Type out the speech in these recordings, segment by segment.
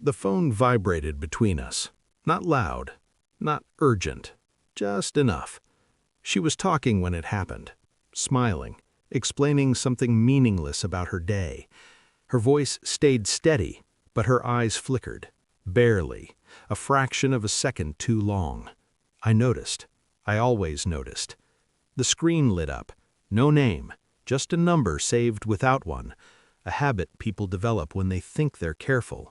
The phone vibrated between us. Not loud, not urgent, just enough. She was talking when it happened, smiling, explaining something meaningless about her day. Her voice stayed steady, but her eyes flickered, barely, a fraction of a second too long. I noticed. I always noticed. The screen lit up. No name, just a number saved without one, a habit people develop when they think they're careful.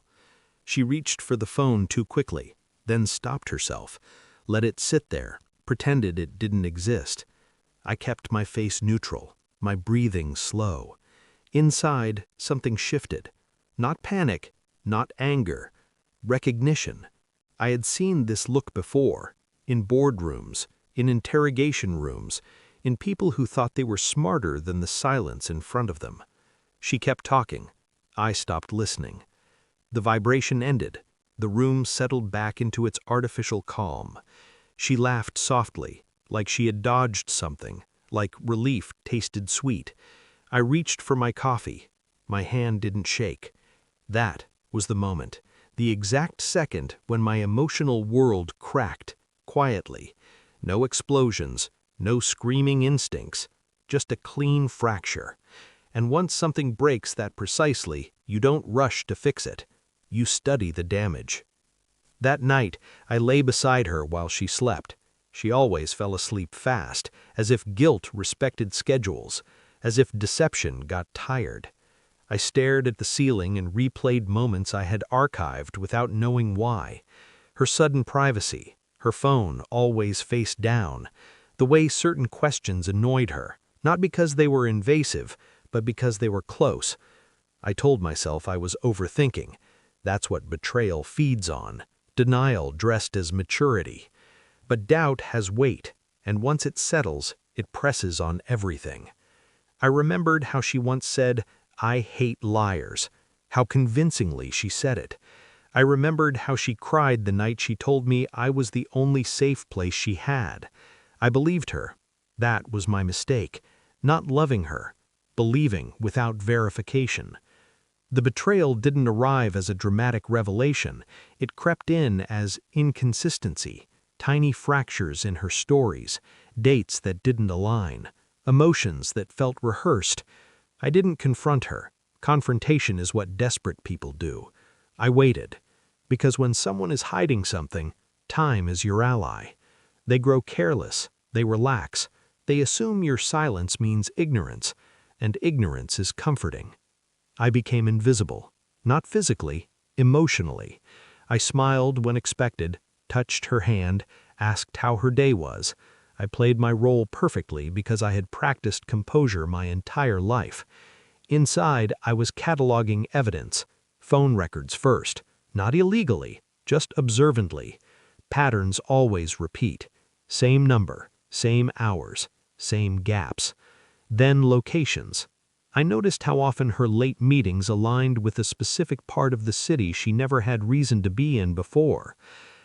She reached for the phone too quickly, then stopped herself, let it sit there, pretended it didn't exist. I kept my face neutral, my breathing slow. Inside, something shifted. Not panic, not anger, recognition. I had seen this look before, in boardrooms, in interrogation rooms, in people who thought they were smarter than the silence in front of them. She kept talking. I stopped listening. The vibration ended. The room settled back into its artificial calm. She laughed softly, like she had dodged something, like relief tasted sweet. I reached for my coffee. My hand didn't shake. That was the moment, the exact second when my emotional world cracked, quietly. No explosions, no screaming instincts, just a clean fracture. And once something breaks that precisely, you don't rush to fix it. You study the damage. That night, I lay beside her while she slept. She always fell asleep fast, as if guilt respected schedules, as if deception got tired. I stared at the ceiling and replayed moments I had archived without knowing why. Her sudden privacy, her phone always face down, the way certain questions annoyed her, not because they were invasive, but because they were close. I told myself I was overthinking. That's what betrayal feeds on, denial dressed as maturity. But doubt has weight, and once it settles, it presses on everything. I remembered how she once said, "I hate liars," how convincingly she said it. I remembered how she cried the night she told me I was the only safe place she had. I believed her. That was my mistake. Not loving her, believing without verification. The betrayal didn't arrive as a dramatic revelation. It crept in as inconsistency, tiny fractures in her stories, dates that didn't align, emotions that felt rehearsed. I didn't confront her. Confrontation is what desperate people do. I waited. Because when someone is hiding something, time is your ally. They grow careless. They relax. They assume your silence means ignorance, and ignorance is comforting. I became invisible, not physically, emotionally. I smiled when expected, touched her hand, asked how her day was. I played my role perfectly because I had practiced composure my entire life. Inside, I was cataloging evidence, phone records first, not illegally, just observantly. Patterns always repeat. Same number, same hours, same gaps. Then locations. I noticed how often her late meetings aligned with a specific part of the city she never had reason to be in before.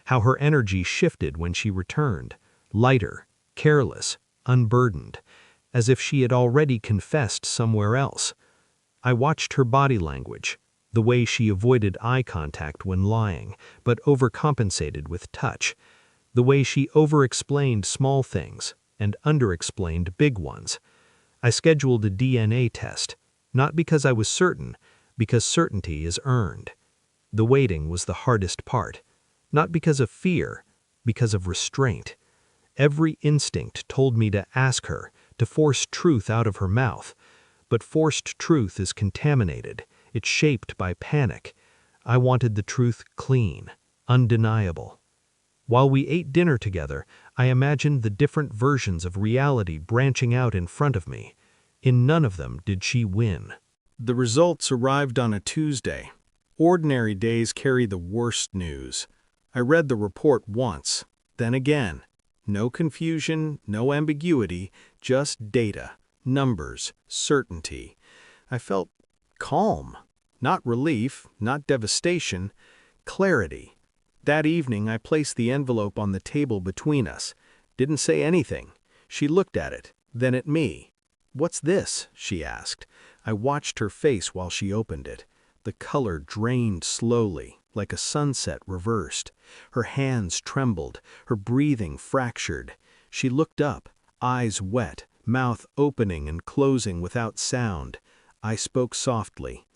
How her energy shifted when she returned, lighter, careless, unburdened, as if she had already confessed somewhere else. I watched her body language, the way she avoided eye contact when lying, but overcompensated with touch, the way she over-explained small things and under-explained big ones. I scheduled a DNA test, not because I was certain, because certainty is earned. The waiting was the hardest part, not because of fear, because of restraint. Every instinct told me to ask her, to force truth out of her mouth. But forced truth is contaminated. It's shaped by panic. I wanted the truth clean, undeniable. While we ate dinner together, I imagined the different versions of reality branching out in front of me. In none of them did she win. The results arrived on a Tuesday. Ordinary days carry the worst news. I read the report once, then again. No confusion, no ambiguity, just data, numbers, certainty. I felt calm. Not relief, not devastation, clarity. That evening, I placed the envelope on the table between us. Didn't say anything. She looked at it, then at me. "What's this?" she asked. I watched her face while she opened it. The color drained slowly, like a sunset reversed. Her hands trembled, her breathing fractured. She looked up, eyes wet, mouth opening and closing without sound. I spoke softly.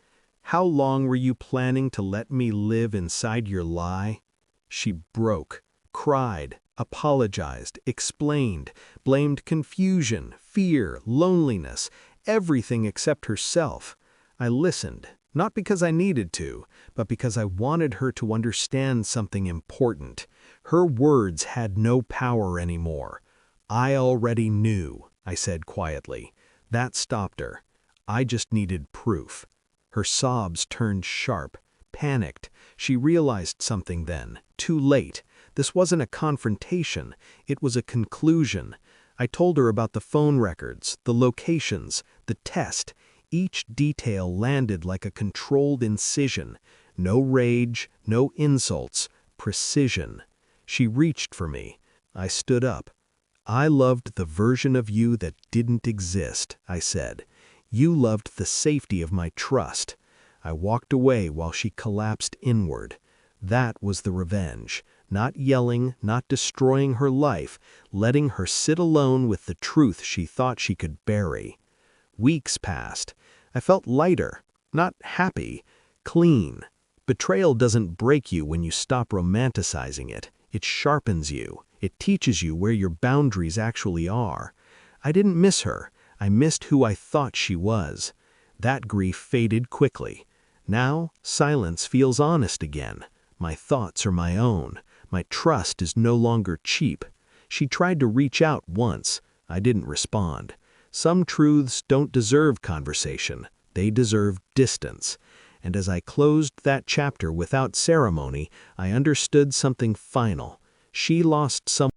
"How long were you planning to let me live inside your lie?" She broke, cried, apologized, explained, blamed confusion, fear, loneliness, everything except herself. I listened, not because I needed to, but because I wanted her to understand something important. Her words had no power anymore. "I already knew," I said quietly. That stopped her. I just needed proof. Her sobs turned sharp, panicked. She realized something then, too late. This wasn't a confrontation, it was a conclusion. I told her about the phone records, the locations, the test. Each detail landed like a controlled incision. No rage, no insults, precision. She reached for me. I stood up. "I loved the version of you that didn't exist," I said. "You loved the safety of my trust." I walked away while she collapsed inward. That was the revenge. Not yelling, not destroying her life, letting her sit alone with the truth she thought she could bury. Weeks passed. I felt lighter, not happy, clean. Betrayal doesn't break you when you stop romanticizing it. It sharpens you. It teaches you where your boundaries actually are. I didn't miss her. I missed who I thought she was. That grief faded quickly. Now, silence feels honest again. My thoughts are my own. My trust is no longer cheap. She tried to reach out once. I didn't respond. Some truths don't deserve conversation. They deserve distance. And as I closed that chapter without ceremony, I understood something final. She lost someone